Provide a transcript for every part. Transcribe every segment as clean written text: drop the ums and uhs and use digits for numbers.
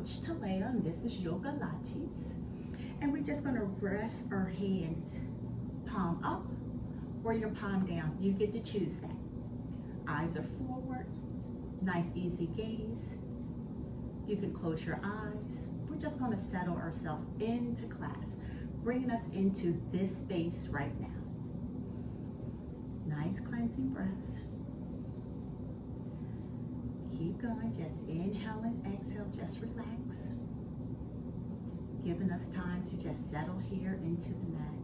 Coach Talea, and this is Yogilates. And we're just going to rest our hands palm up or your palm down. You get to choose that. Eyes are forward, nice easy gaze. You can close your eyes. We're just going to settle ourselves into class, bringing us into this space right now. Nice cleansing breaths. Keep going, just inhale and exhale, just relax. Giving us time to just settle here into the mat.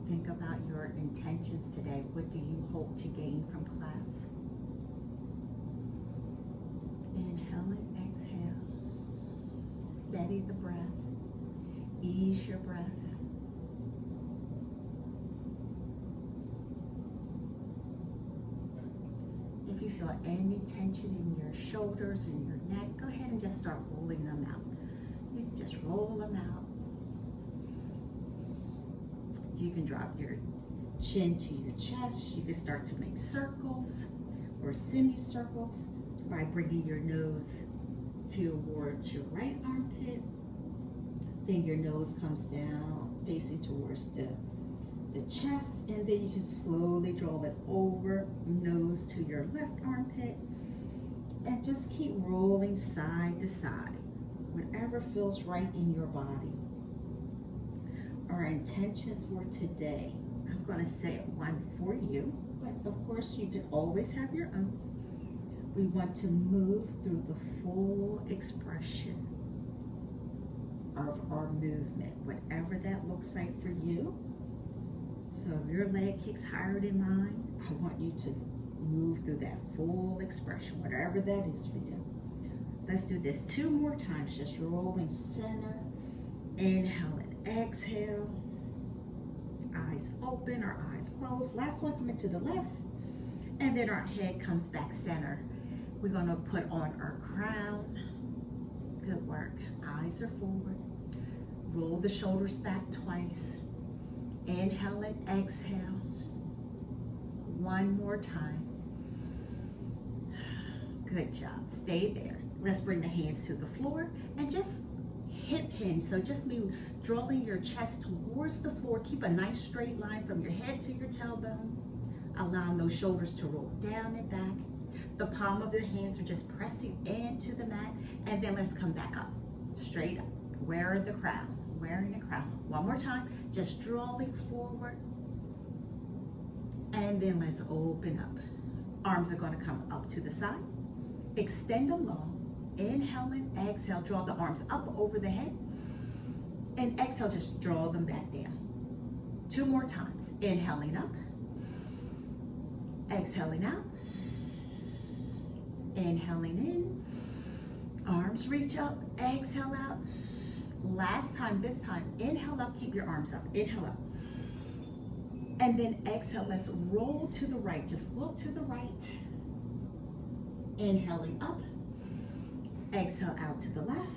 Think about your intentions today. What do you hope to gain from class? Inhale and exhale. Steady the breath. Ease your breath. If you feel any tension in your shoulders and your neck, go ahead and just start rolling them out. You can just roll them out. You can drop your chin to your chest. You can start to make circles or semicircles by bringing your nose towards your right armpit. Then your nose comes down, facing towards the chest, and then you can slowly draw it over, nose to your left armpit, and just keep rolling side to side, whatever feels right in your body. Our intentions for today, I'm going to say one for you, but of course you can always have your own. We want to move through the full expression of our movement, whatever that looks like for you. So if your leg kicks higher than mine, I want you to move through that full expression, whatever that is for you. Let's do this 2 more times, just rolling center, inhale and exhale, eyes open or eyes closed. Last one, coming to the left, and then our head comes back center. We're gonna put on our crown. Good work. Eyes are forward. Roll the shoulders back twice. Inhale and exhale. One more time. Good job. Stay there. Let's bring the hands to the floor and just hip hinge. So just be drawing your chest towards the floor. Keep a nice straight line from your head to your tailbone. Allowing those shoulders to roll down and back. The palm of the hands are just pressing into the mat. And then let's come back up. Straight up. Wearing the crown. Wearing the crown. One more time. Just drawing forward. And then let's open up. Arms are going to come up to the side. Extend them long. Inhale and exhale. Draw the arms up over the head. And exhale, just draw them back down. 2 more times. Inhaling up. Exhaling out. Inhaling in. Arms reach up. Exhale out. Last time, this time, inhale up, keep your arms up. Inhale up. And then exhale, let's roll to the right. Just look to the right. Inhaling up. Exhale out to the left.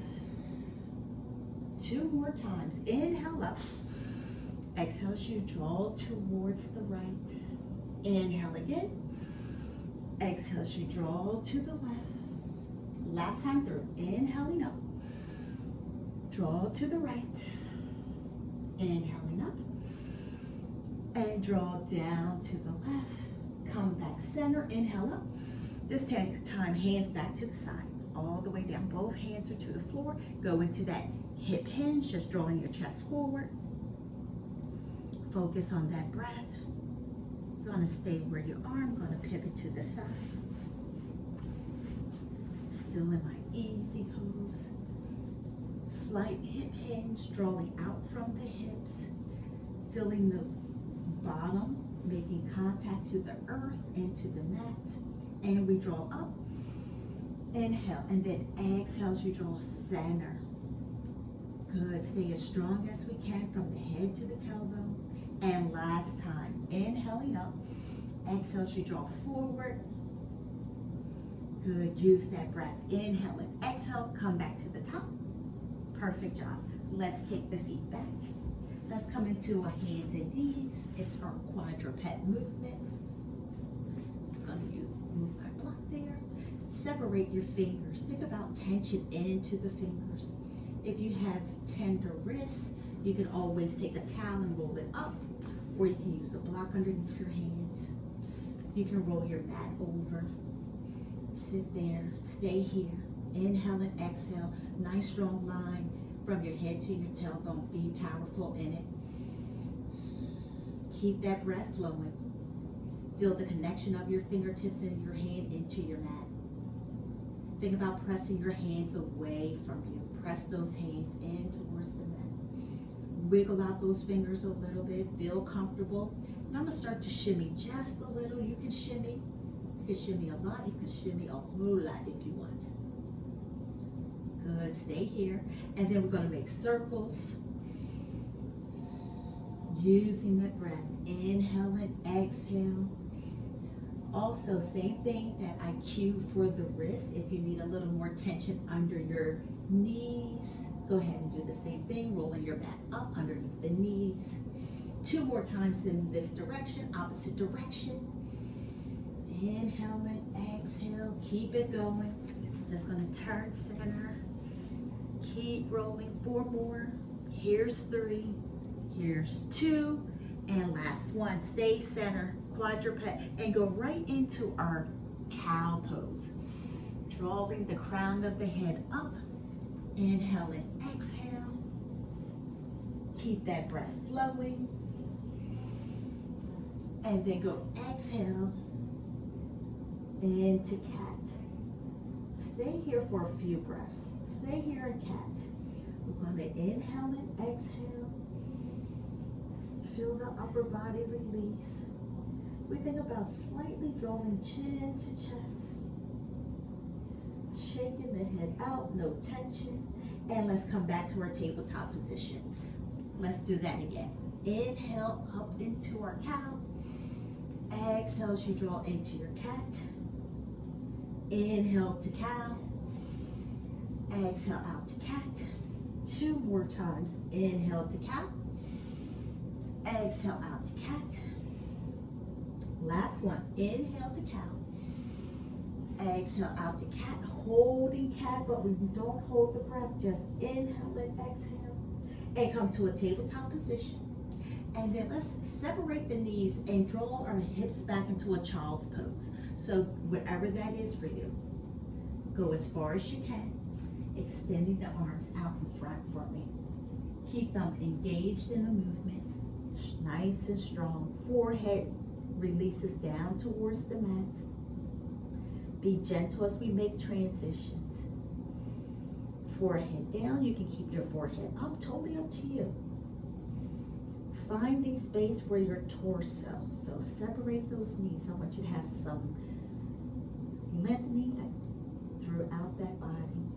2 more times. Inhale up. Exhale as you draw towards the right. Inhale again. Exhale as you draw to the left. Last time through. Inhaling up. Draw to the right. Inhaling up. And draw down to the left. Come back center. Inhale up. This time, hands back to the side. All the way down. Both hands are to the floor. Go into that hip hinge. Just drawing your chest forward. Focus on that breath. You're going to stay where you are. I'm going to pivot to the side. Still in my easy pose. Slight hip hinge, drawing out from the hips, feeling the bottom, making contact to the earth and to the mat. And we draw up, inhale, and then exhale as you draw center. Good, stay as strong as we can from the head to the tailbone. And last time, inhaling up, exhale as you draw forward. Good, use that breath. Inhale and exhale, come back to the top. Perfect job. Let's kick the feet back. Let's come into a hands and knees. It's our quadruped movement. Just going to use separate your fingers. Think about tension into the fingers. If you have tender wrists, you can always take a towel and roll it up, or you can use a block underneath your hands. You can roll your mat over. Sit there, stay here. Inhale and exhale. Nice strong line from your head to your tailbone. Be powerful in it. Keep that breath flowing. Feel the connection of your fingertips and your hand into your mat. Think about pressing your hands away from you. Press those hands in towards the mat. Wiggle out those fingers a little bit. Feel comfortable. And I'm going to start to shimmy just a little. You can shimmy. You can shimmy a lot. You can shimmy a whole lot if you want. Good. Stay here. And then we're going to make circles. Using that breath. Inhale and exhale. Also, same thing that I cue for the wrist. If you need a little more tension under your knees, go ahead and do the same thing. Rolling your mat up underneath the knees. 2 more times in this direction, opposite direction. Inhale and exhale. Keep it going. Just going to turn center. Keep rolling. 4 more. Here's 3. Here's 2. And last one. Stay center. Quadruped, and go right into our cow pose. Drawing the crown of the head up. Inhale and exhale. Keep that breath flowing. And then go exhale into cat. Stay here for a few breaths. Stay here in cat. We're going to inhale and exhale. Feel the upper body release. We think about slightly drawing chin to chest. Shaking the head out, no tension. And let's come back to our tabletop position. Let's do that again. Inhale up into our cow. Exhale as you draw into your cat. Inhale to cow. Exhale out to cat. 2 more times. Inhale to cow. Exhale out to cat. Last one. Inhale to cow. Exhale out to cat. Holding cat, but we don't hold the breath. Just inhale and exhale. And come to a tabletop position. And then let's separate the knees and draw our hips back into a child's pose. So whatever that is for you, go as far as you can, extending the arms out in front for me. Keep them engaged in the movement, nice and strong. Forehead releases down towards the mat. Be gentle as we make transitions. Forehead down, you can keep your forehead up, totally up to you. Finding space for your torso. So separate those knees. I want you to have some lengthening throughout that body.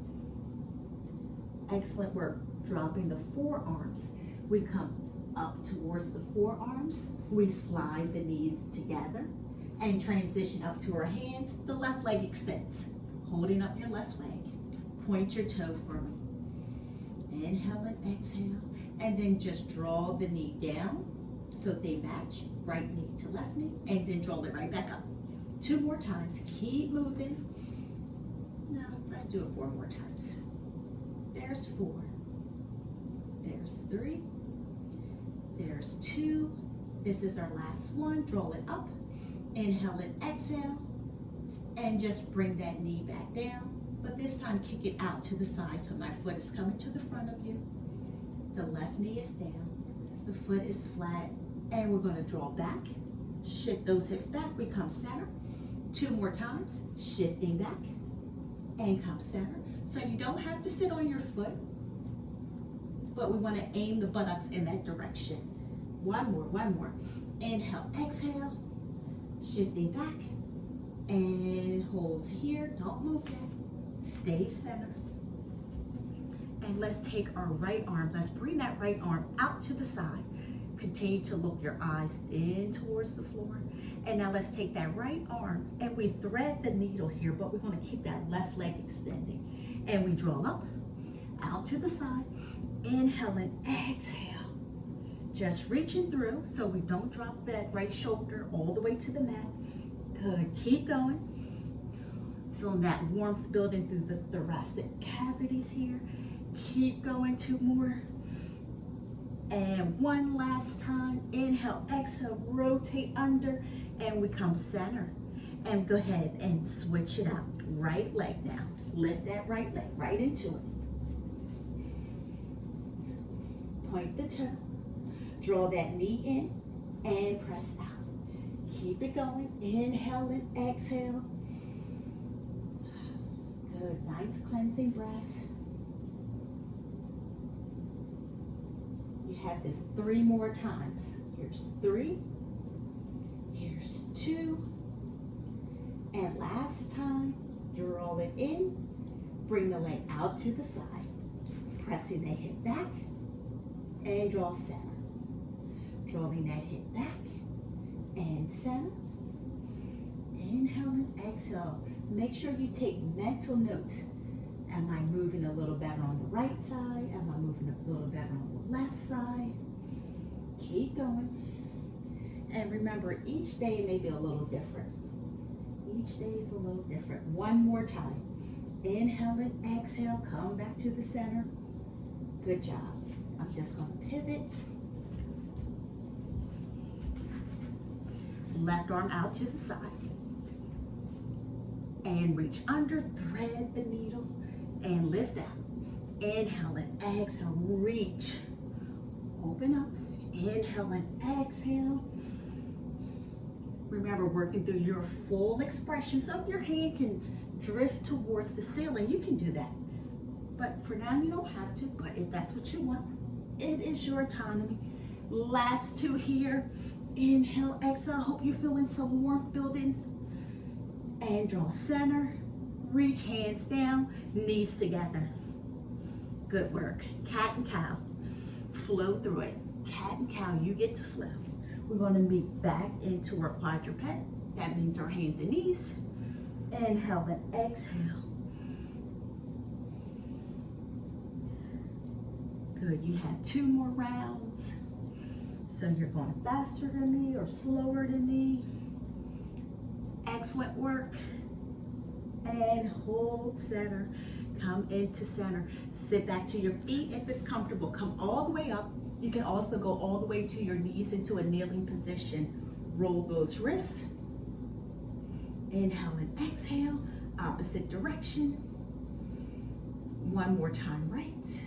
Excellent work. Dropping the forearms. We come up towards the forearms. We slide the knees together and transition up to our hands. The left leg extends. Holding up your left leg. Point your toe for me. Inhale and exhale. And then just draw the knee down so they match. Right knee to left knee. And then draw it right back up. 2 more times. Keep moving. Now, let's do it 4 more times. There's 4. There's 3. There's 2. This is our last one. Draw it up. Inhale and exhale. And just bring that knee back down. But this time, kick it out to the side so my foot is coming to the front of you. The left knee is down. The foot is flat. And we're going to draw back. Shift those hips back. We come center. 2 more times. Shifting back. And come center. So you don't have to sit on your foot. But we want to aim the buttocks in that direction. 1 more, 1 more. Inhale, exhale. Shifting back. And holds here. Don't move that. Stay center. And let's take our right arm. Let's bring that right arm out to the side. Continue to look your eyes in towards the floor. And now let's take that right arm and we thread the needle here, but we're going to keep that left leg extending. And we draw up, out to the side. Inhale and exhale. Just reaching through so we don't drop that right shoulder all the way to the mat. Good. Keep going. Feeling that warmth building through the thoracic cavities here. Keep going, 2 more. And one last time. Inhale, exhale, rotate under, and we come center. And go ahead and switch it out. Right leg now. Lift that right leg right into it. Point the toe. Draw that knee in and press out. Keep it going. Inhale and exhale. Good. Nice cleansing breaths. You have this 3 more times. Here's 3. Here's 2. And last time, draw it in. Bring the leg out to the side. Pressing the hip back. And draw center. Drawing that hip back. And center. Inhale and exhale. Make sure you take mental notes. Am I moving a little better on the right side? Am I moving a little better on the left side? Keep going. And remember, each day may be a little different. Each day is a little different. One more time. Inhale and exhale. Come back to the center. Good job. I'm just going to pivot. Left arm out to the side. And reach under, thread the needle, and lift out. Inhale and exhale, reach. Open up. Inhale and exhale. Remember, working through your full expression. So if your hand can drift towards the ceiling, you can do that. But for now, you don't have to, but if that's what you want, it is your autonomy. Last 2 here. Inhale, exhale. Hope you're feeling some warmth building. And draw center. Reach, hands down, knees together. Good work. Cat and cow. Flow through it. Cat and cow, you get to flow. We're going to meet back into our quadruped. That means our hands and knees. Inhale and exhale. Good. You have 2 more rounds. So you're going faster than me or slower than me. Excellent work. And hold center. Come into center. Sit back to your feet if it's comfortable. Come all the way up. You can also go all the way to your knees into a kneeling position. Roll those wrists. Inhale and exhale. Opposite direction. One more time, right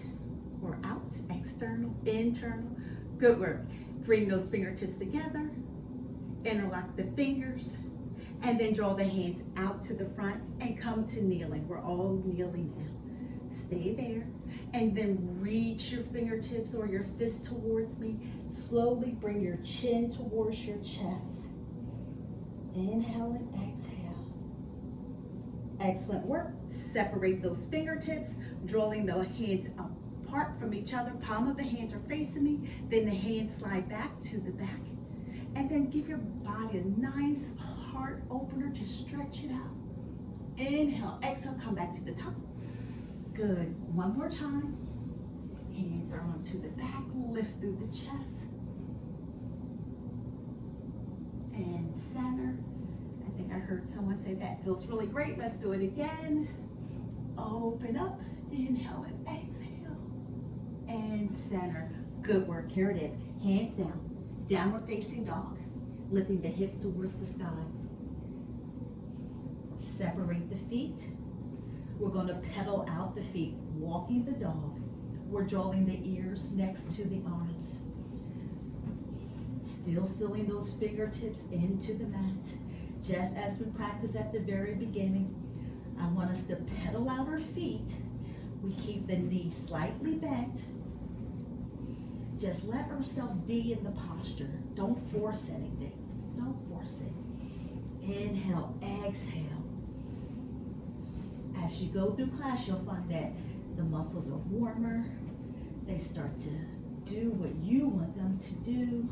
or out. External, internal. Good work. Bring those fingertips together. Interlock the fingers. And then draw the hands out to the front and come to kneeling. We're all kneeling now. Stay there. And then reach your fingertips or your fist towards me. Slowly bring your chin towards your chest. Inhale and exhale. Excellent work. Separate those fingertips, drawing the hands apart from each other. Palm of the hands are facing me. Then the hands slide back to the back. And then give your body a nice heart opener. Just stretch it out. Inhale, exhale, come back to the top. Good. One more time. Hands are onto the back. Lift through the chest. And center. I think I heard someone say that feels really great. Let's do it again. Open up. Inhale and exhale. And center. Good work. Here it is. Hands down. Downward facing dog. Lifting the hips towards the sky. Separate the feet. We're going to pedal out the feet, walking the dog. We're drawing the ears next to the arms. Still feeling those fingertips into the mat. Just as we practiced at the very beginning, I want us to pedal out our feet. We keep the knees slightly bent. Just let ourselves be in the posture. Don't force anything. Don't force it. Inhale, exhale. As you go through class, you'll find that the muscles are warmer. They start to do what you want them to do.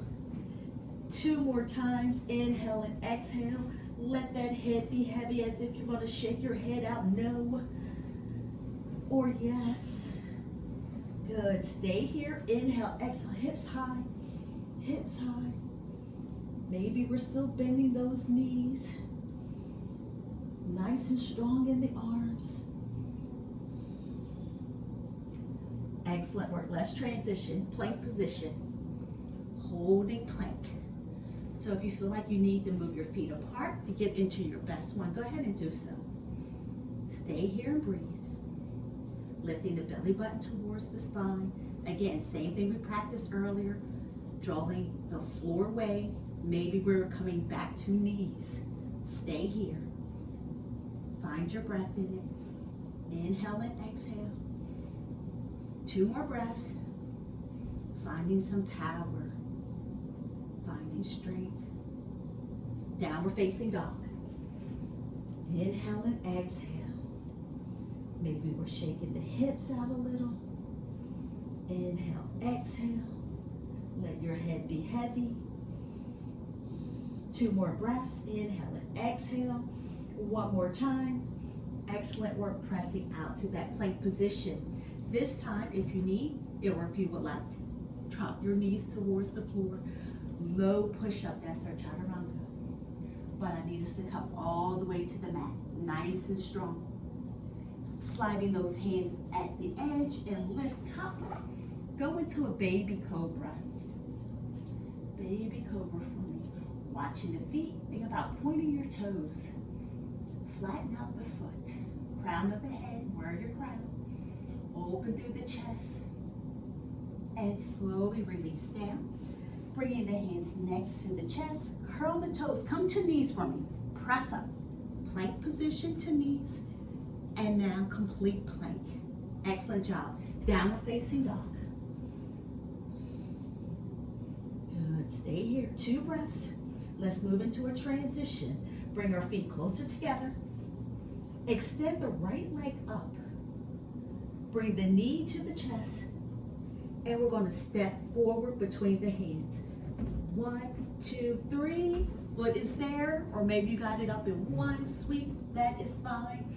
2 more times. Inhale and exhale. Let that head be heavy as if you're going to shake your head out. No or yes. Good. Stay here. Inhale, exhale. Hips high. Hips high. Maybe we're still bending those knees. Nice nice and strong in the arms. Excellent work. Let's transition. Plank position. Holding plank. So if you feel like you need to move your feet apart to get into your best one, go ahead and do so. Stay here and breathe. Lifting the belly button towards the spine. Again, same thing we practiced earlier. Drawing the floor away. Maybe we're coming back to knees. Stay here. Find your breath in it. Inhale and exhale. 2 more breaths. Finding some power. Finding strength. Downward facing dog. Inhale and exhale. Maybe we're shaking the hips out a little. Inhale, exhale. Let your head be heavy. 2 more breaths. Inhale and exhale. 1 more time. Excellent work pressing out to that plank position. This time, if you need, or if you would like, drop your knees towards the floor. Low push-up, that's our chaturanga. But I need us to come all the way to the mat, nice and strong. Sliding those hands at the edge and lift up. Go into a baby cobra. Baby cobra for me. Watching the feet, think about pointing your toes. Flatten out the foot. Crown of the head, wear your crown. Open through the chest. And slowly release down. Bringing the hands next to the chest. Curl the toes. Come to knees for me. Press up. Plank position to knees. And now complete plank. Excellent job. Downward facing dog. Good. Stay here. 2 breaths. Let's move into a transition. Bring our feet closer together. Extend the right leg up. Bring the knee to the chest. And we're going to step forward between the hands. 1, 2, 3. Foot is there, or maybe you got it up in one sweep. That is fine.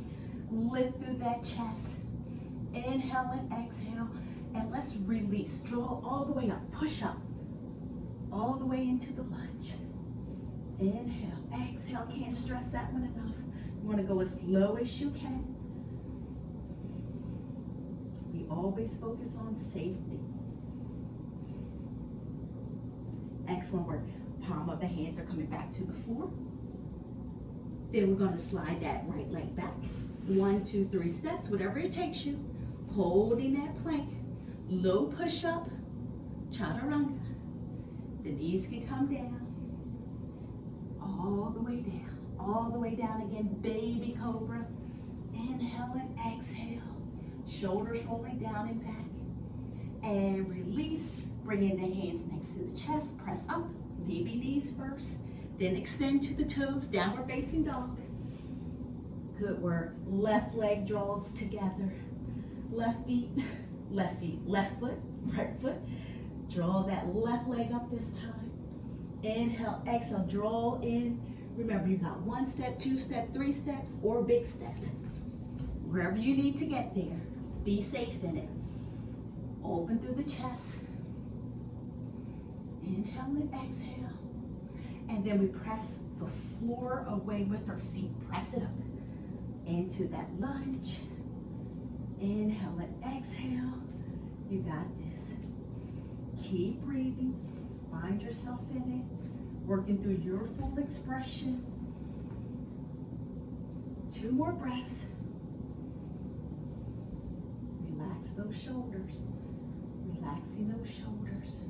Lift through that chest. Inhale and exhale. And let's release. Draw all the way up. Push up. All the way into the lunge. Inhale. Exhale. Can't stress that one enough. You want to go as low as you can. We always focus on safety. Excellent work. Palm of the hands are coming back to the floor. Then we're going to slide that right leg back. 1, 2, 3 steps, whatever it takes you. Holding that plank. Low push up. Chaturanga. The knees can come down. All the way down. All the way down again. Baby cobra. Inhale and exhale. Shoulders rolling down and back. And release. Bring in the hands next to the chest. Press up. Maybe knees first. Then extend to the toes. Downward facing dog. Good work. Left leg draws together. Left feet, left foot, right foot. Draw that left leg up this time. Inhale, exhale, draw in. Remember, you got 1 step, 2 step, 3 steps, or big step. Wherever you need to get there, be safe in it. Open through the chest. Inhale and exhale. And then we press the floor away with our feet. Press it up into that lunge. Inhale and exhale. You got this. Keep breathing. Find yourself in it. Working through your full expression. 2 more breaths. Relax those shoulders. Relaxing those shoulders.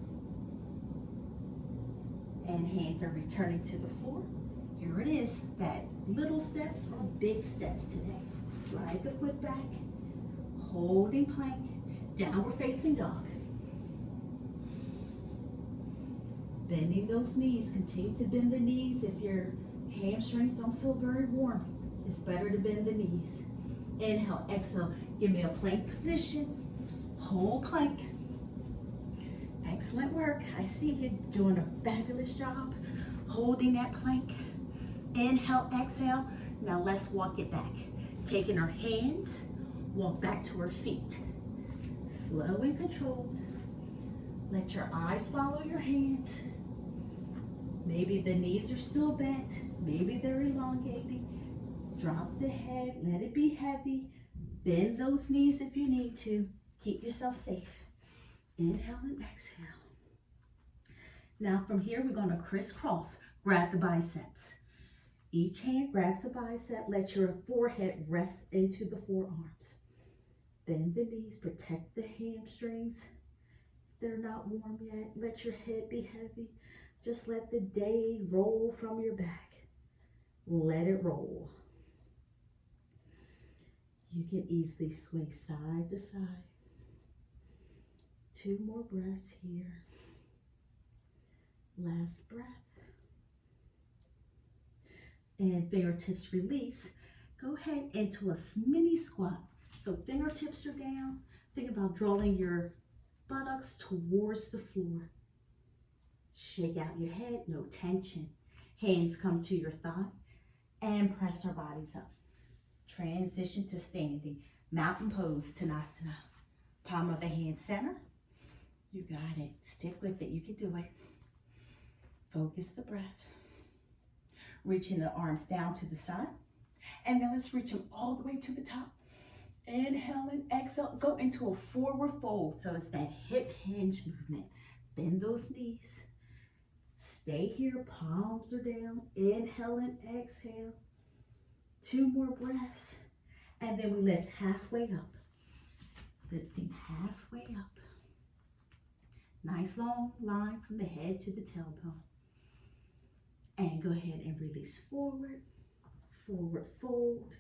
And hands are returning to the floor. Here it is. That little steps or big steps today. Slide the foot back. Holding plank. Downward facing dog. Bending those knees. Continue to bend the knees. If your hamstrings don't feel very warm, it's better to bend the knees. Inhale, exhale. Give me a plank position. Whole plank. Excellent work. I see you doing a fabulous job holding that plank. Inhale, exhale. Now let's walk it back. Taking our hands, walk back to our feet. Slow and controlled. Let your eyes follow your hands. Maybe the knees are still bent. Maybe they're elongating. Drop the head, let it be heavy. Bend those knees if you need to. Keep yourself safe. Inhale and exhale. Now from here, we're gonna crisscross. Grab the biceps. Each hand grabs a bicep. Let your forehead rest into the forearms. Bend the knees, protect the hamstrings. They're not warm yet. Let your head be heavy. Just let the day roll from your back. Let it roll. You can easily sway side to side. 2 more breaths here. Last breath. And fingertips release. Go ahead into a mini squat. So fingertips are down. Think about drawing your buttocks towards the floor. Shake out your head, no tension. Hands come to your thigh and press our bodies up. Transition to standing. Mountain pose, Tanasana. Palm of the hand center. You got it. Stick with it. You can do it. Focus the breath. Reaching the arms down to the side. And then let's reach them all the way to the top. Inhale and exhale. Go into a forward fold. So it's that hip hinge movement. Bend those knees. Stay here. Palms are down. Inhale and exhale. 2 more breaths. And then we lift halfway up. Lifting halfway up. Nice long line from the head to the tailbone. And go ahead and release forward. Forward fold.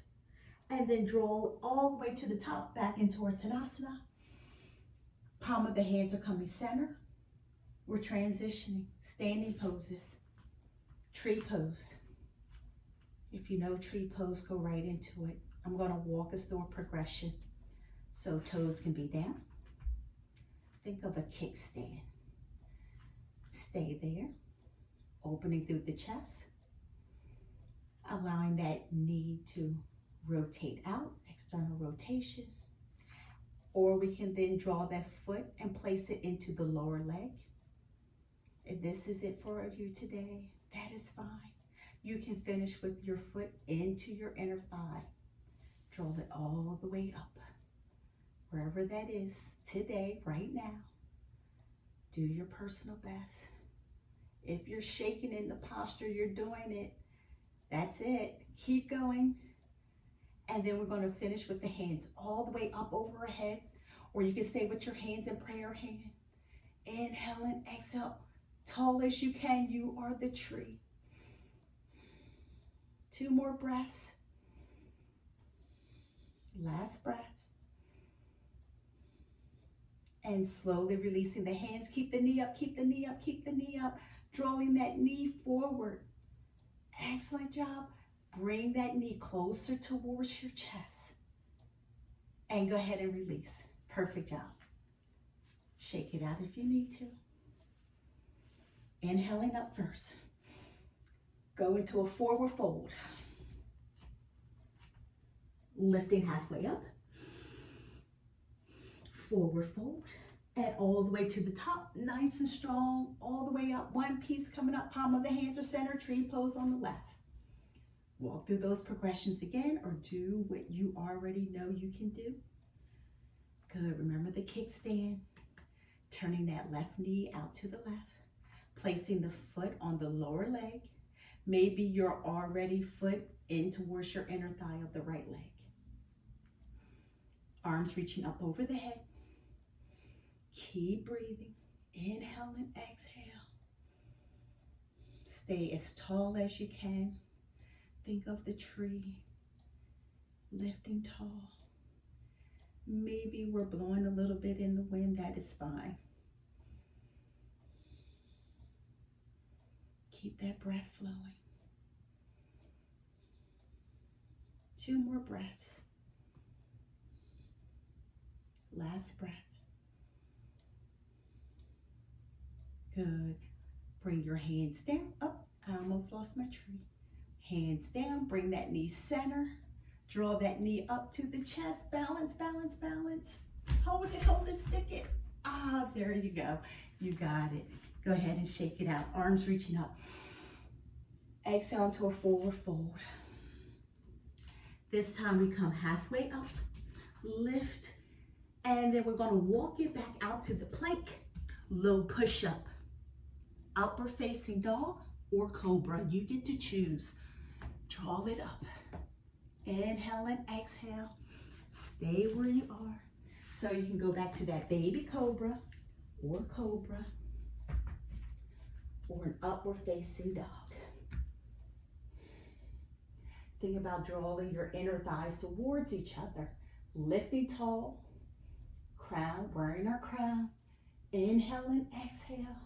And then draw all the way to the top, back into our Tadasana. Palm of the hands are coming center. We're transitioning, standing poses. Tree pose. If you know tree pose, go right into it. I'm gonna walk us through a progression. So toes can be down. Think of a kickstand. Stay there, opening through the chest. Allowing that knee to rotate out, external rotation. Or we can then draw that foot and place it into the lower leg. If this is it for you today, that is fine. You can finish with your foot into your inner thigh. Draw it all the way up. Wherever that is today, right now, do your personal best. If you're shaking in the posture, you're doing it. That's it. Keep going. And then we're going to finish with the hands all the way up over our head, or you can stay with your hands in prayer hand. Inhale and exhale. Tall as you can, you are the tree. 2 more breaths. Last breath. And slowly releasing the hands. Keep the knee up, keep the knee up, keep the knee up. Drawing that knee forward. Excellent job. Bring that knee closer towards your chest. And go ahead and release. Perfect job. Shake it out if you need to. Inhaling up first. Go into a forward fold. Lifting halfway up. Forward fold. And all the way to the top. Nice and strong. All the way up. One piece coming up. Palm of the hands are center. Tree pose on the left. Walk through those progressions again, or do what you already know you can do. Good. Remember the kickstand. Turning that left knee out to the left. Placing the foot on the lower leg. Maybe your already foot in towards your inner thigh of the right leg. Arms reaching up over the head. Keep breathing. Inhale and exhale. Stay as tall as you can. Think of the tree. Lifting tall. Maybe we're blowing a little bit in the wind. That is fine. Keep that breath flowing. 2 more breaths. Last breath. Good. Bring your hands down. Up. I almost lost my tree. Hands down. Bring that knee center. Draw that knee up to the chest. Balance, balance, balance. Hold it, stick it. Ah, there you go. You got it. Go ahead and shake it out. Arms reaching up. Exhale into a forward fold. This time we come halfway up, lift, and then we're going to walk it back out to the plank. Low push-up, upward facing dog or cobra. You get to choose. Draw it up. Inhale and exhale. Stay where you are. So you can go back to that baby cobra or an upward facing dog. Think about drawing your inner thighs towards each other. Lifting tall, crown, wearing our crown. Inhale and exhale.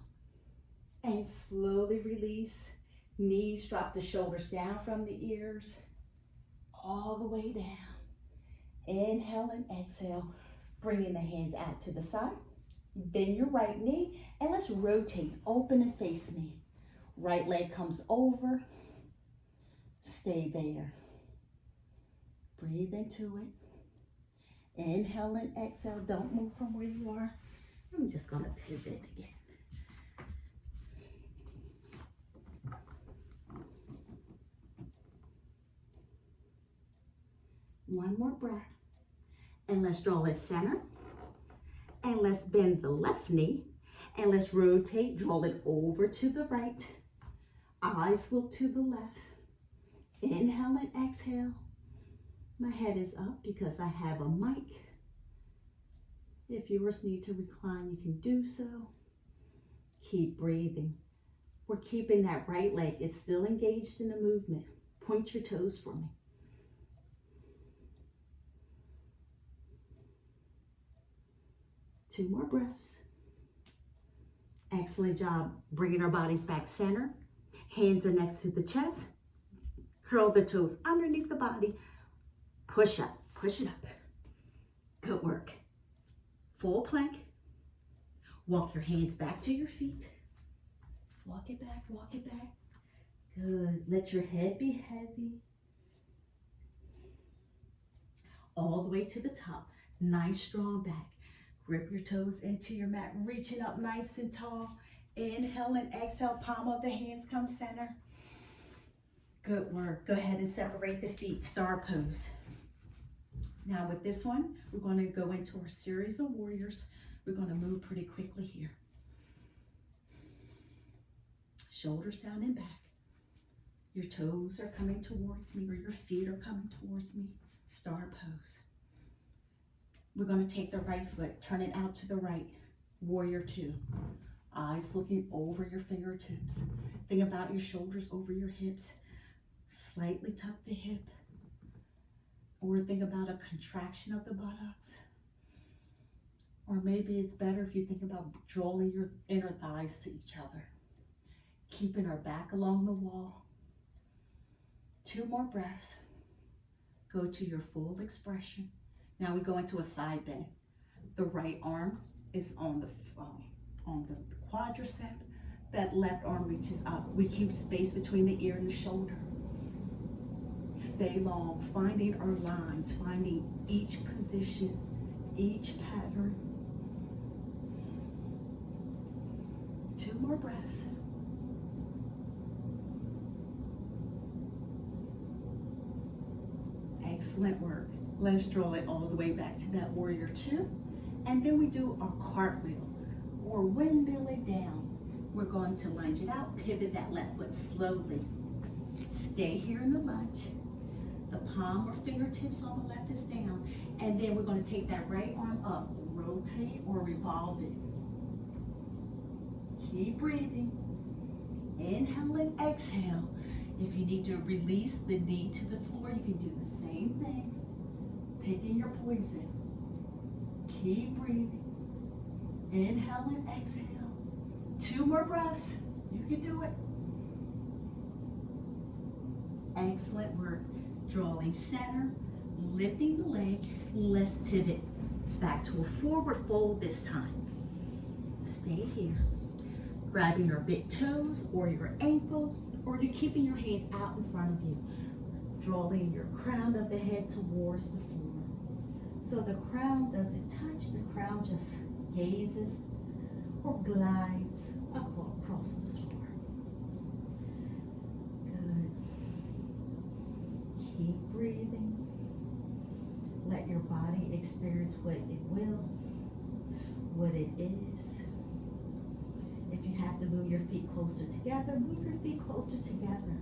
And slowly release. Knees drop the shoulders down from the ears. All the way down. Inhale and exhale. Bringing the hands out to the side. Bend your right knee and let's rotate. Open and face me. Right leg comes over. Stay there. Breathe into it. Inhale and exhale. Don't move from where you are. I'm just going to pivot again. One more breath. And let's draw it center. And let's bend the left knee. And let's rotate, draw it over to the right. Eyes look to the left. Inhale and exhale. My head is up because I have a mic. If yours need to recline, you can do so. Keep breathing. We're keeping that right leg. It's still engaged in the movement. Point your toes for me. Two more breaths. Excellent job bringing our bodies back center. Hands are next to the chest. Curl the toes underneath the body. Push up, push it up. Good work. Full plank. Walk your hands back to your feet. Walk it back, walk it back. Good. Let your head be heavy. All the way to the top. Nice strong back. Grip your toes into your mat, reaching up nice and tall. Inhale and exhale, palm of the hands come center. Good work. Go ahead and separate the feet, star pose. Now with this one, we're going to go into our series of warriors. We're going to move pretty quickly here. Shoulders down and back. Your toes are coming towards me or your feet are coming towards me. Star pose. We're going to take the right foot, turn it out to the right. Warrior two. Eyes looking over your fingertips. Think about your shoulders over your hips. Slightly tuck the hip. Or think about a contraction of the buttocks. Or maybe it's better if you think about drawing your inner thighs to each other. Keeping our back along the wall. Two more breaths. Go to your full expression. Now we go into a side bend. The right arm is on the quadricep. That left arm reaches up. We keep space between the ear and the shoulder. Stay long, finding our lines, finding each position, each pattern. Two more breaths. Excellent work. Let's draw it all the way back to that warrior two. And then we do our cartwheel or windmill it down. We're going to lunge it out, pivot that left foot slowly. Stay here in the lunge. The palm or fingertips on the left is down. And then we're going to take that right arm up, rotate or revolve it. Keep breathing. Inhale and exhale. If you need to release the knee to the floor, you can do the same thing. Picking your poison. Keep breathing. Inhale and exhale. Two more breaths. You can do it. Excellent work. Drawing center, lifting the leg. Let's pivot back to a forward fold this time. Stay here. Grabbing your big toes or your ankle, or you're keeping your hands out in front of you. Drawing your crown of the head towards the floor. So the crown doesn't touch, the crown just gazes or glides across the floor. Good. Keep breathing. experience what it will, what it is. If you have to move your feet closer together, move your feet closer together.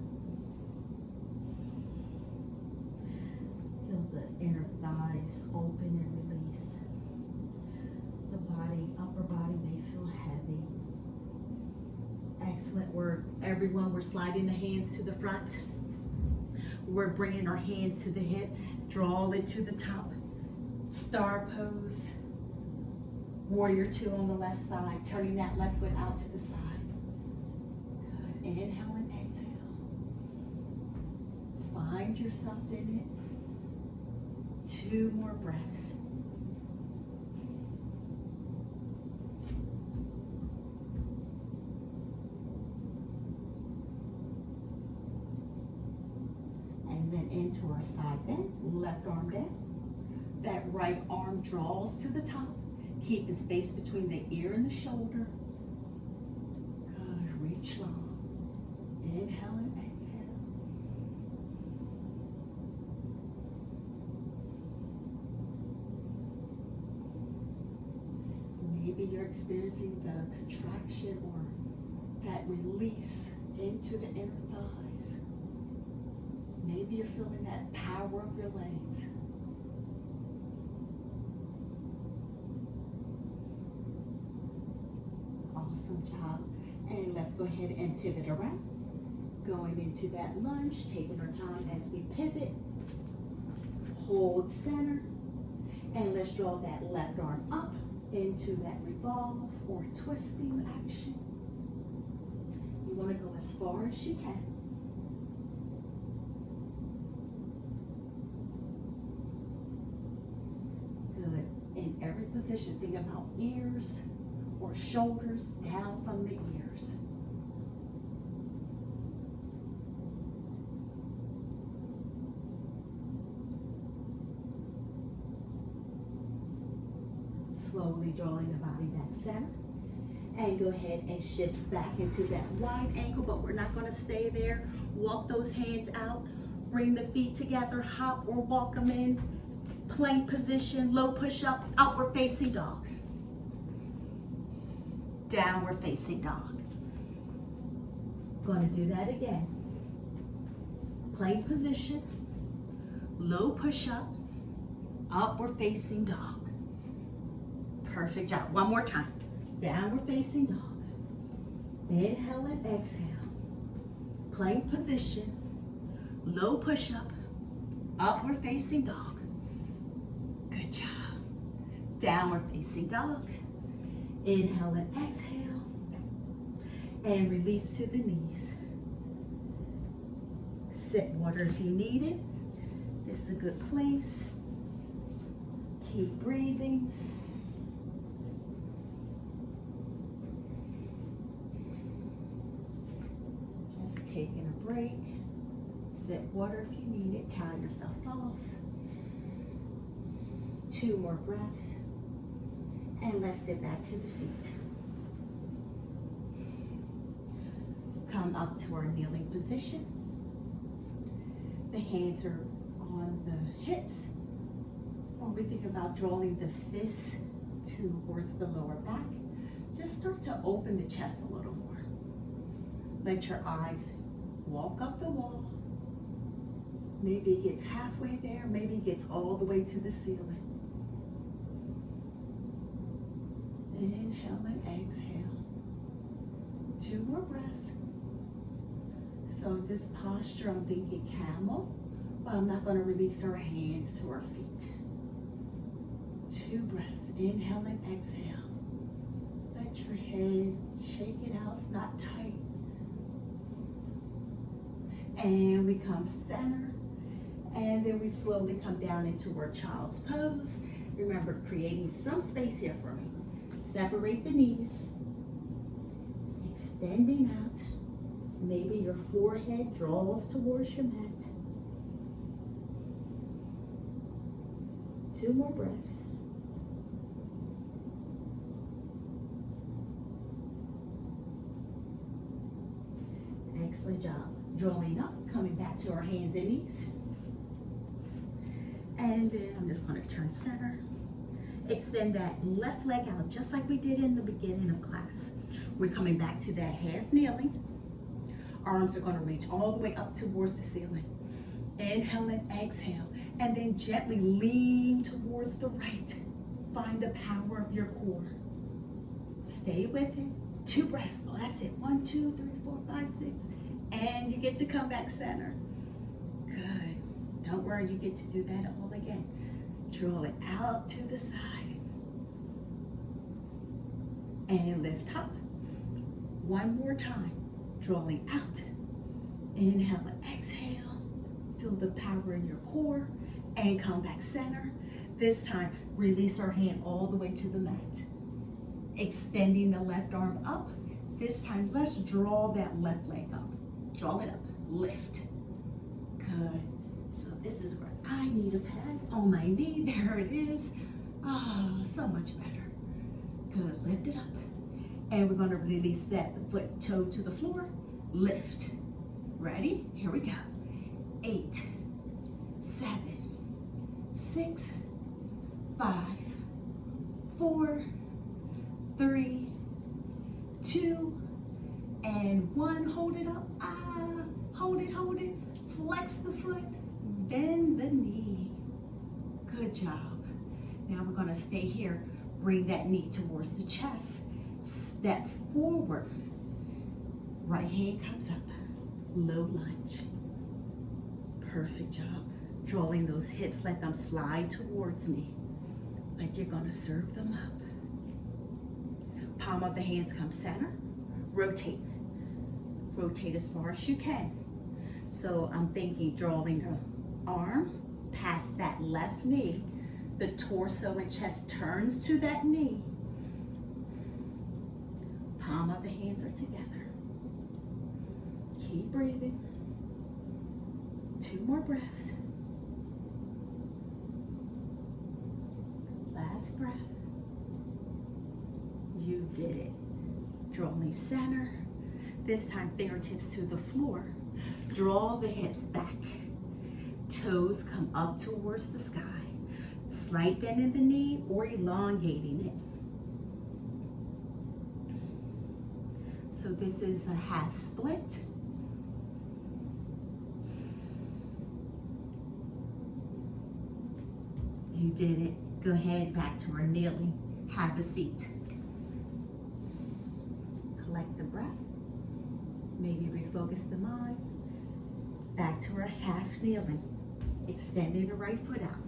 Feel the inner thighs open and release. The body, upper body may feel heavy. Excellent work. Everyone, we're sliding the hands to the front. We're bringing our hands to the hip. Draw it to the top. Star pose. Warrior two on the left side. Turning that left foot out to the side. Good. Inhale and exhale. Find yourself in it. 2 more breaths. And then into our side bend, left arm bend. That right arm draws to the top, keeping space between the ear and the shoulder. Good, reach long. Inhale and exhale. Maybe you're experiencing the contraction or that release into the inner thighs. Maybe you're feeling that power of your legs. Awesome job. And let's go ahead and pivot around. Going into that lunge, taking our time as we pivot. Hold center. And let's draw that left arm up into that revolve or twisting action. You want to go as far as you can. Good. In every position, think about ears or shoulders down from the ears. Slowly drawing the body back center. And go ahead and shift back into that wide ankle, but we're not going to stay there. Walk those hands out. Bring the feet together. Hop or walk them in. Plank position, low push-up, upward facing dog. Downward facing dog. Going to do that again. Plank position, low push-up, upward facing dog. Perfect job. One more time. Downward facing dog. Inhale and exhale. Plank position, low push-up, upward facing dog. Good job. Downward facing dog. Inhale and exhale. And release to the knees. Sip water if you need it. This is a good place. Keep breathing. Just taking a break. Sip water if you need it. Towel yourself off. 2 more breaths. And let's sit back to the feet. Come up to our kneeling position. The hands are on the hips. When we think about drawing the fists towards the lower back, just start to open the chest a little more. Let your eyes walk up the wall. Maybe it gets halfway there, maybe it gets all the way to the ceiling. Inhale and exhale. 2 more breaths. So this posture, I'm thinking camel, but I'm not going to release our hands to our feet. 2 breaths. Inhale and exhale. Let your head shake it out. It's not tight. And we come center. And then we slowly come down into our child's pose. Remember, creating some space here for me. Separate the knees. Extending out. Maybe your forehead draws towards your mat. 2 more breaths. Excellent job. Drawing up, coming back to our hands and knees. And then I'm just going to turn center. Extend that left leg out just like we did in the beginning of class. We're coming back to that half kneeling. Arms are going to reach all the way up towards the ceiling. Inhale and exhale, and then gently lean towards the right. Find the power of your core. Stay with it. 2 breaths. Oh, that's it. 1, 2, 3, 4, 5, 6. And you get to come back center. Good. Don't worry, you get to do that all again. Draw it out to the side. And lift up. One more time. Drawing out. Inhale and exhale. Feel the power in your core. And come back center. This time, release our hand all the way to the mat. Extending the left arm up. This time, let's draw that left leg up. Draw it up. Lift. Good. So this is where I need a pad on my knee. There it is. Oh, so much better. Good. Lift it up. And we're going to release that foot toe to the floor. Lift. Ready? Here we go. 8, 7, 6, 5, 4, 3, 2, and 1. Hold it up. Hold it, hold it. Flex the foot. Bend the knee. Good job. Now we're going to stay here. Bring that knee towards the chest. Step forward. Right hand comes up. Low lunge. Perfect job. Drawing those hips, let them slide towards me. Like you're going to serve them up. Palm of the hands come center. Rotate. Rotate as far as you can. So I'm thinking drawing the arm past that left knee. The torso and chest turns to that knee. Palm of the hands are together. Keep breathing. 2 more breaths. Last breath. You did it. Drawing center. This time fingertips to the floor. Draw the hips back. Toes come up towards the sky. Slight bend in the knee or elongating it. So this is a half split. You did it. Go ahead, back to our kneeling. Have a seat. Collect the breath. Maybe refocus the mind. Back to our half kneeling. Extending the right foot out.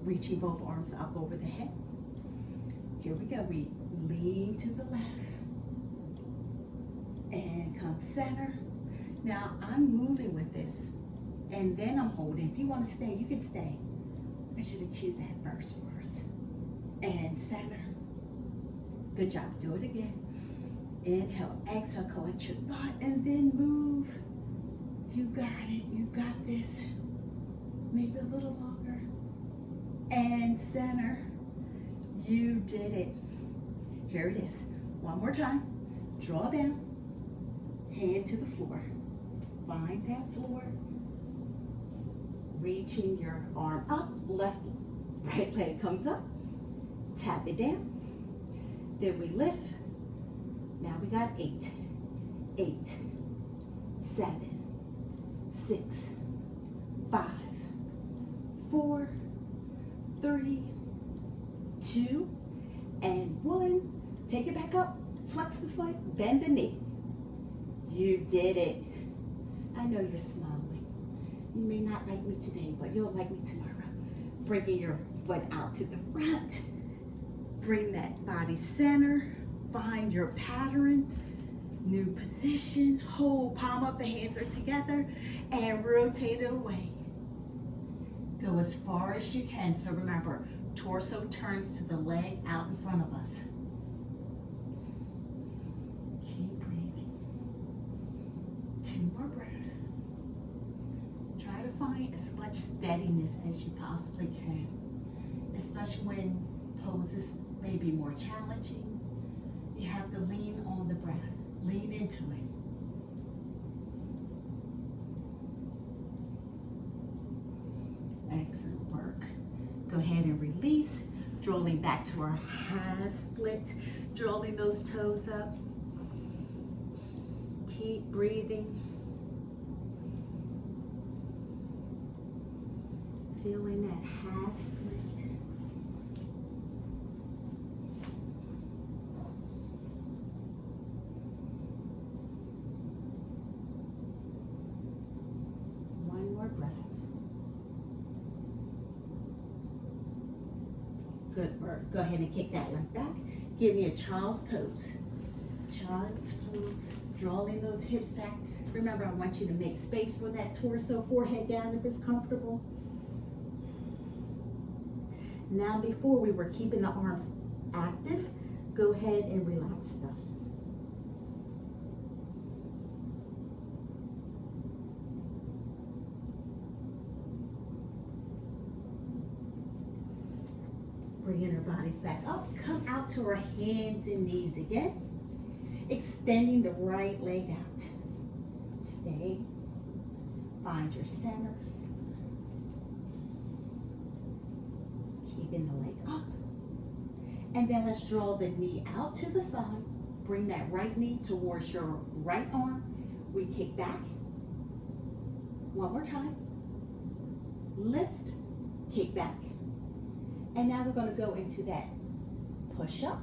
Reaching both arms up over the head. Here we go. We lean to the left. And come center. Now I'm moving with this. And then I'm holding. If you want to stay, you can stay. I should have cued that first for us. And center. Good job. Do it again. Inhale, exhale, collect your thought, and then move. You got it. You got this. Maybe a little longer. And center. You did it. Here it is. One more time. Draw down. Hand to the floor. Find that floor. Reaching your arm up. Right leg comes up. Tap it down. Then we lift. Now we got 8, 7, 6, 5, 4, 3, 2, and 1. Take it back up. Flex the foot. Bend the knee. You did it. I know you're smiling. You may not like me today, but you'll like me tomorrow. Bringing your foot out to the front. Bring that body center. Find your pattern. New position. Hold. Palm of the hands are together. And rotate it away. Go as far as you can. So remember, torso turns to the leg out in front of us. Keep breathing. 2 more breaths. Try to find as much steadiness as you possibly can, especially when poses may be more challenging. You have to lean on the breath. Lean into it. Excellent work. Go ahead and release, drawing back to our half split, drawing those toes up. Keep breathing. Feeling that half split. One more breath. Good work. Go ahead and kick that leg back. Give me a child's pose. Child's pose. Drawing those hips back. Remember, I want you to make space for that torso, forehead down if it's comfortable. Now, before we were keeping the arms active, go ahead and relax them. Bringing our bodies back up. Come out to our hands and knees again. Extending the right leg out. Stay. Find your center. Keeping the leg up. And then let's draw the knee out to the side. Bring that right knee towards your right arm. We kick back. One more time. Lift. Kick back. And now we're going to go into that push up.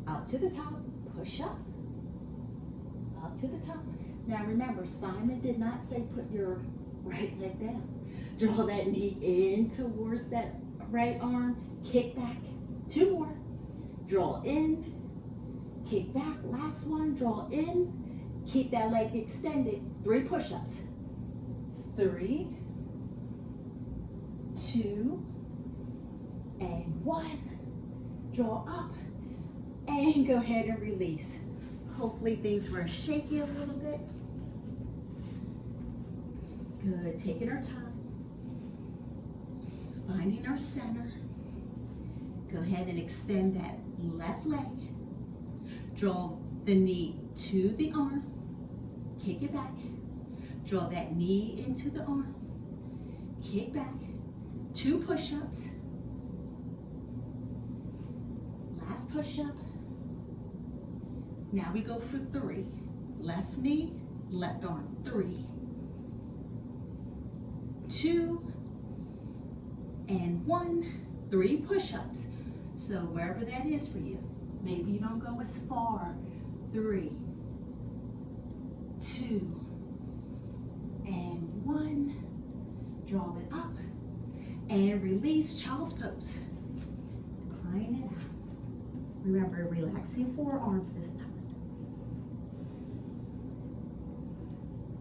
Out to the top. Push up. Up to the top. Now remember, Simon did not say put your right leg down. Draw that knee in towards that right arm. Kick back. Two more. Draw in. Kick back. Last one. Draw in. Keep that leg extended. 3 push-ups. 3, 2, and 1. Draw up. And go ahead and release. Hopefully things were shaky a little bit. Good. Taking our time. Finding our center. Go ahead and extend that left leg. Draw the knee to the arm. Kick it back. Draw that knee into the arm. Kick back. 2 push-ups. Last push-up. Now we go for 3. Left knee, left arm. 3, 2, and 1. 3 push-ups. So wherever that is for you. Maybe you don't go as far. 3, 2, and 1. Draw it up and release child's pose. Incline it out. Remember, relaxing forearms this time.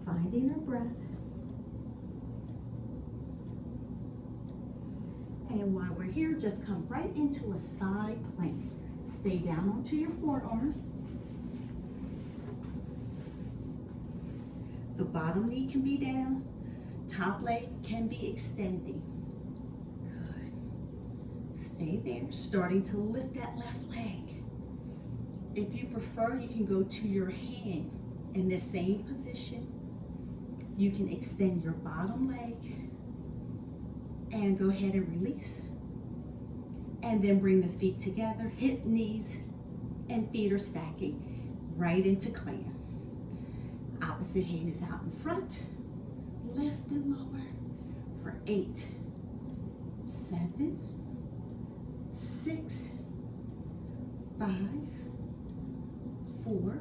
Finding our breath. And while we're here, just come right into a side plank. Stay down onto your forearm. The bottom knee can be down. Top leg can be extending. Good. Stay there, starting to lift that left leg. If you prefer, you can go to your hand in the same position. You can extend your bottom leg and go ahead and release. And then bring the feet together, hip, knees, and feet are stacking right into clam. Opposite hand is out in front. Lift and lower for 8, 7, 6, 5, 4,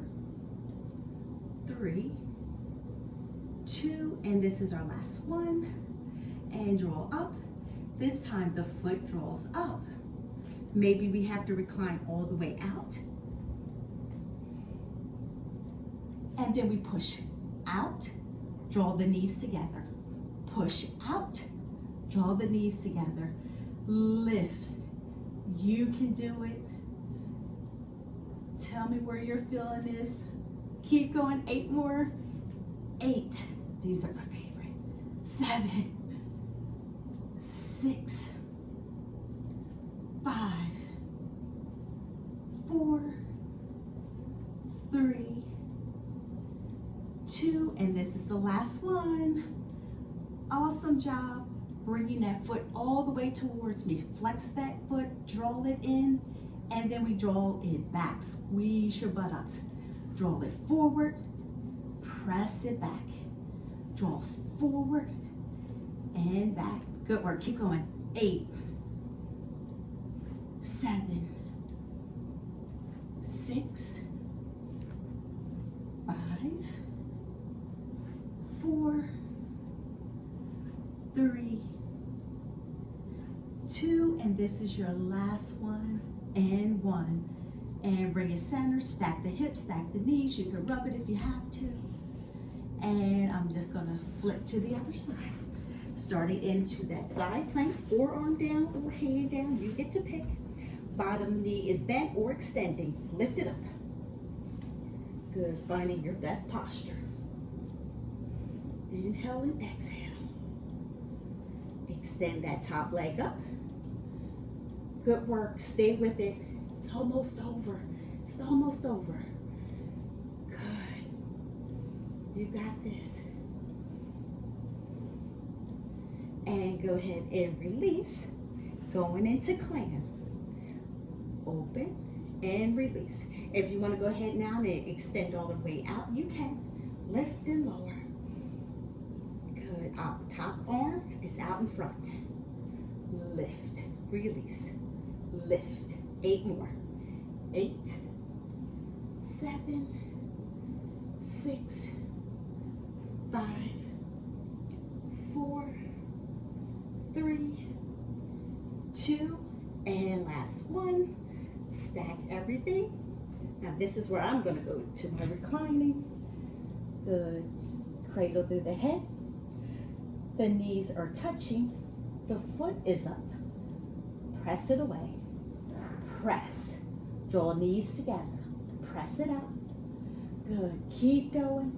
3, 2, and this is our last one. And draw up. This time the foot draws up. Maybe we have to recline all the way out. And then we push out, draw the knees together. Push out, draw the knees together. Lift. You can do it. Tell me where you're feeling this. Keep going. 8 more. 8. These are my favorite. 7, 6, 5, 4, 3, 2, and this is the last one. Awesome job. bringing that foot all the way towards me. Flex that foot, draw it in, and then we draw it back. Squeeze your buttocks. Draw it forward, press it back. Draw forward and back. Good work, keep going. 8, 7, 6, 5, 4, 3, 2, and this is your last one, and 1. And bring it center, stack the hips, stack the knees. You can rub it if you have to. And I'm just gonna flip to the other side. Starting into that side plank, forearm down or hand down, you get to pick. Bottom knee is bent or extending. Lift it up. Good, finding your best posture. Inhale and exhale. Extend that top leg up. Good work, stay with it. It's almost over. It's almost over. Good. You got this. And go ahead and release. Going into clam. Open and release. If you want to go ahead now and extend all the way out, you can. Lift and lower. Good. Top arm is out in front. Lift. Release. Lift. 8 more. 8, 7, 6, 5, 4, 3, 2, and last one. Stack everything. Now this is where I'm going to go to my reclining. Good. Cradle through the head. The knees are touching. The foot is up. Press it away. Press. Draw knees together. Press it out. Good. Keep going.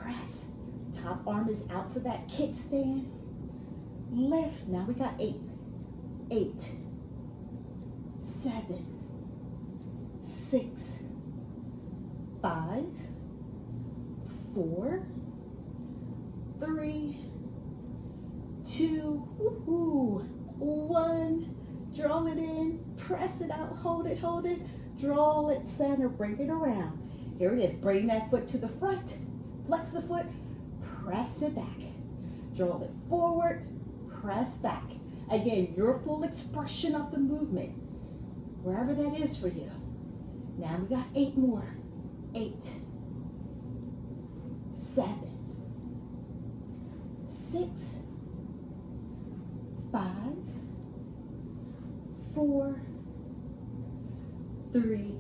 Press. Top arm is out for that kickstand. Lift. Now we got 8. 8. 7. 6. 5. 4. 3. 2. 1. Draw it in, press it out, hold it, draw it center, bring it around. Here it is, bring that foot to the front, flex the foot, press it back. Draw it forward, press back. Again, your full expression of the movement, wherever that is for you. Now we got 8 more. 8, 7, 6, 5, 4, 3,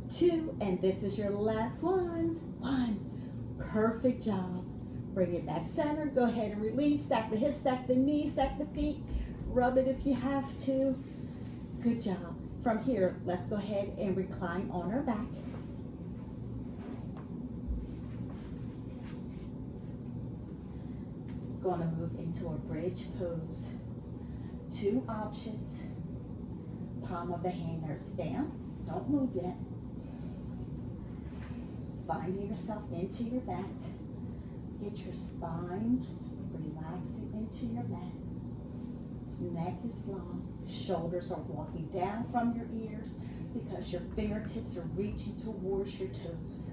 2, and this is your last one. 1. Perfect job. Bring it back center. Go ahead and release. Stack the hips, stack the knees, stack the feet. Rub it if you have to. Good job. From here, let's go ahead and recline on our back. Going to move into a bridge pose. 2 options. Palm of the hand is down. Don't move yet. Finding yourself into your mat. Get your spine relaxing into your mat. Neck is long. Shoulders are walking down from your ears because your fingertips are reaching towards your toes.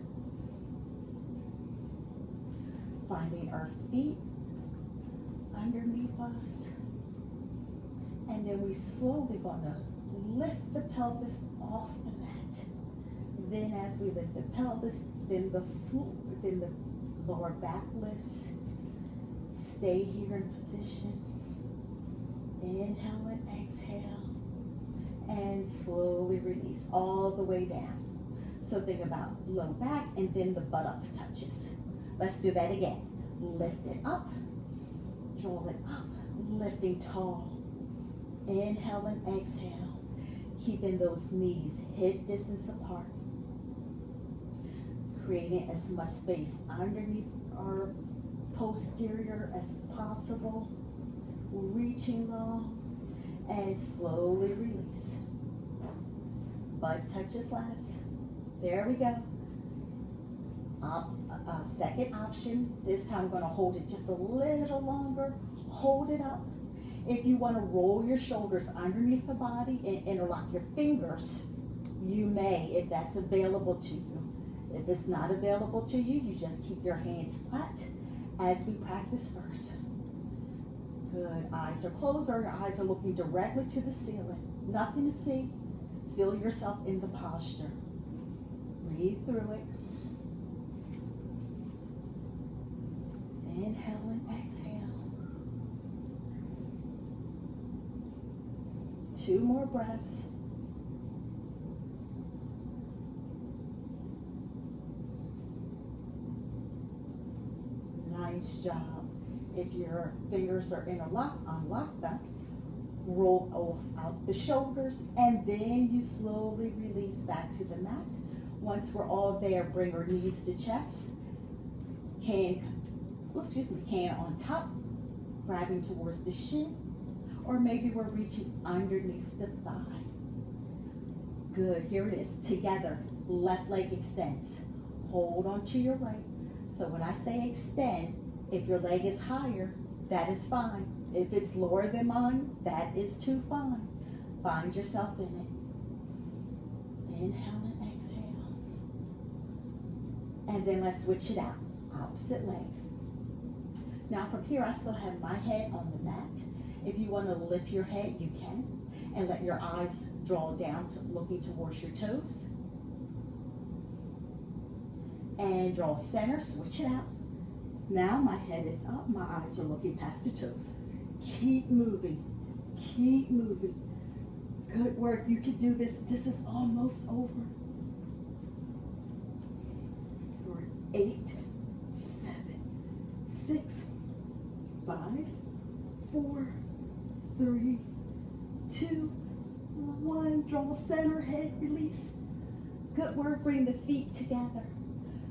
Finding our feet underneath us. And then we slowly gonna lift the pelvis off the mat. Then as we lift the pelvis, then the lower back lifts. Stay here in position. Inhale and exhale. And slowly release all the way down. So think about low back and then the buttocks touches. Let's do that again. Lift it up. Draw it up. Lifting tall. Inhale and exhale. Keeping those knees hip distance apart. Creating as much space underneath our posterior as possible. Reaching long and slowly release. Butt touches last. There we go. Second option, this time I'm going to hold it just a little longer. Hold it up. If you want to roll your shoulders underneath the body and interlock your fingers, you may, if that's available to you. If it's not available to you, you just keep your hands flat as we practice first. Good. Eyes are closed or your eyes are looking directly to the ceiling. Nothing to see. Feel yourself in the posture. Breathe through it. Inhale and exhale. 2 more breaths. Nice job. If your fingers are interlocked, unlock them. Roll out the shoulders, and then you slowly release back to the mat. Once we're all there, bring our knees to chest. Hand on top, grabbing towards the shin, or maybe we're reaching underneath the thigh. Good, here it is. Together, left leg extends. Hold on to your right. So when I say extend, if your leg is higher, that is fine. If it's lower than mine, that is too fine. Find yourself in it. Inhale and exhale. And then let's switch it out. Opposite leg. Now from here, I still have my head on the mat. If you want to lift your head, you can. And let your eyes draw down, looking towards your toes. And draw center, switch it out. Now my head is up, my eyes are looking past the toes. Keep moving, keep moving. Good work, you can do this. This is almost over. For 8, 7, 6, 5, 4, 3, 2, 1. Draw center, head release. Good work, bring the feet together.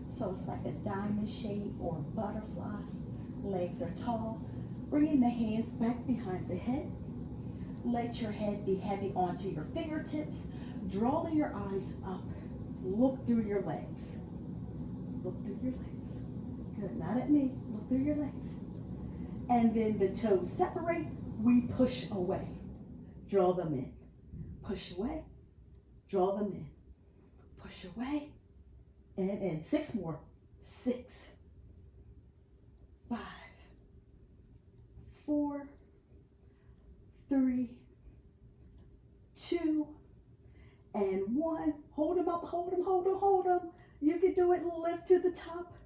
So it's like a diamond shape or butterfly. Legs are tall. Bringing the hands back behind the head. Let your head be heavy onto your fingertips. Drawing your eyes up. Look through your legs. Look through your legs. Good, not at me. Look through your legs. And then the toes separate. We push away. Draw them in. Push away. Draw them in. Push away. And 6 more. 6, 5, 4, 3, 2, and 1. Hold them up, hold them, hold them, hold them. You can do it. Lift to the top.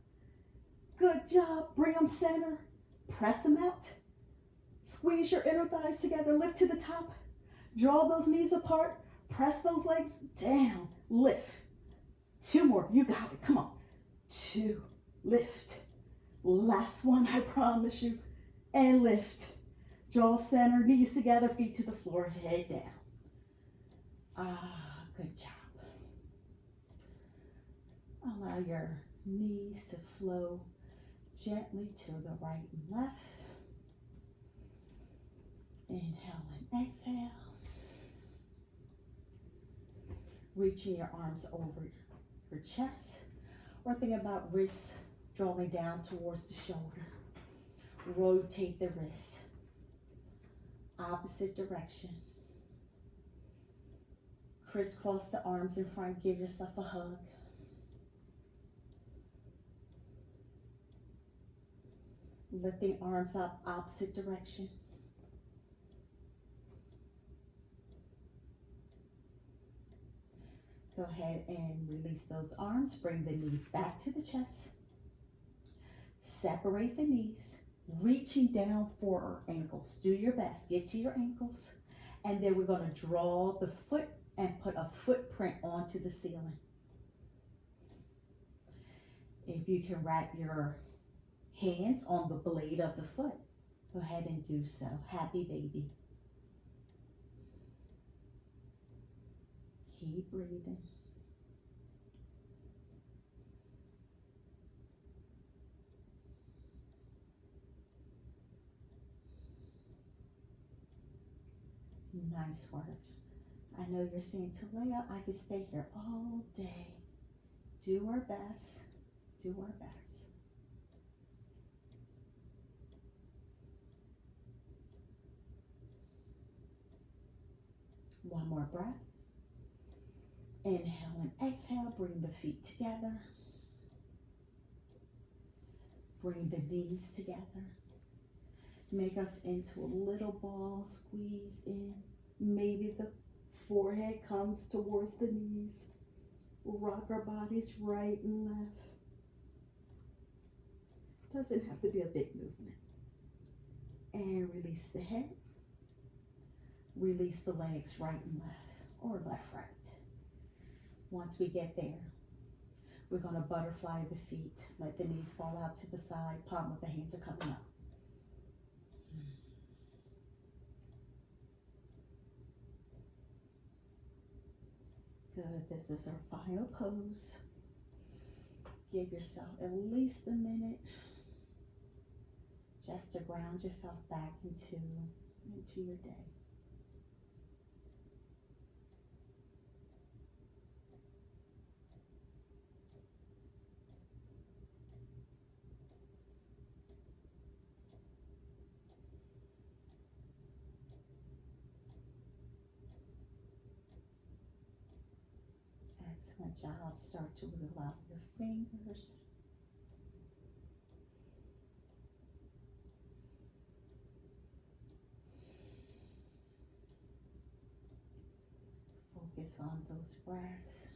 Good job. Bring them center. Press them out. Squeeze your inner thighs together. Lift to the top. Draw those knees apart. Press those legs down. Lift. 2 more. You got it. Come on. 2. Lift. Last one, I promise you. And lift. Draw center, knees together, feet to the floor, head down. Good job. Allow your knees to flow gently to the right and left. Inhale and exhale. Reaching your arms over your chest, or think about wrists drawing down towards the shoulder. Rotate the wrists, opposite direction. Crisscross the arms in front, give yourself a hug. Lifting arms up, opposite direction. Go ahead and release those arms. Bring the knees back to the chest. Separate the knees, reaching down for our ankles. Do your best. Get to your ankles. And then we're going to draw the foot and put a footprint onto the ceiling. If you can wrap your hands on the blade of the foot, go ahead and do so. Happy baby. Keep breathing. Nice work. I know you're saying, Talia, I could stay here all day. Do our best. do our best. One more breath. Inhale and exhale. Bring the feet together. Bring the knees together. Make us into a little ball. Squeeze in. Maybe the forehead comes towards the knees. We'll rock our bodies right and left. Doesn't have to be a big movement. And release the head. Release the legs right and left, or left, right. Once we get there, we're going to butterfly the feet. Let the knees fall out to the side. Palm of the hands are coming up. Good. This is our final pose. Give yourself at least a minute just to ground yourself back into your day. Excellent job. Start to wiggle out your fingers. Focus on those breaths.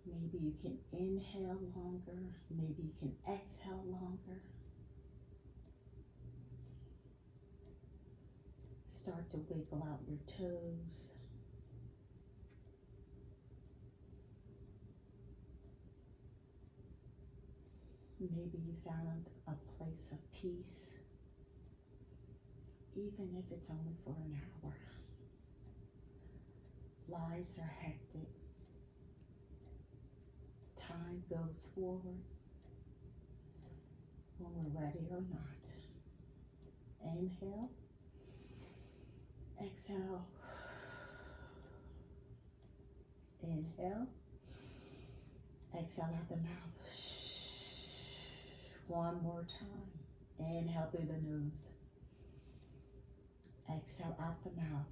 Maybe you can inhale longer. Maybe you can exhale longer. Start to wiggle out your toes. Maybe you found a place of peace, even if it's only for an hour. Lives are hectic. Time goes forward when we're ready or not. Inhale. Exhale. Inhale. Exhale out the mouth. One more time. Inhale through the nose. Exhale out the mouth.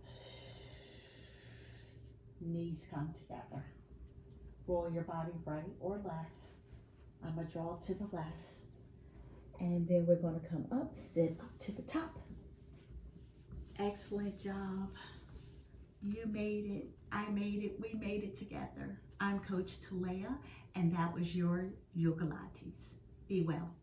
Knees come together. Roll your body right or left. I'm going to draw to the left. And then we're going to come up, sit up to the top. Excellent job. You made it. I made it. We made it together. I'm Coach Talea, and that was your Yogilates. Be well.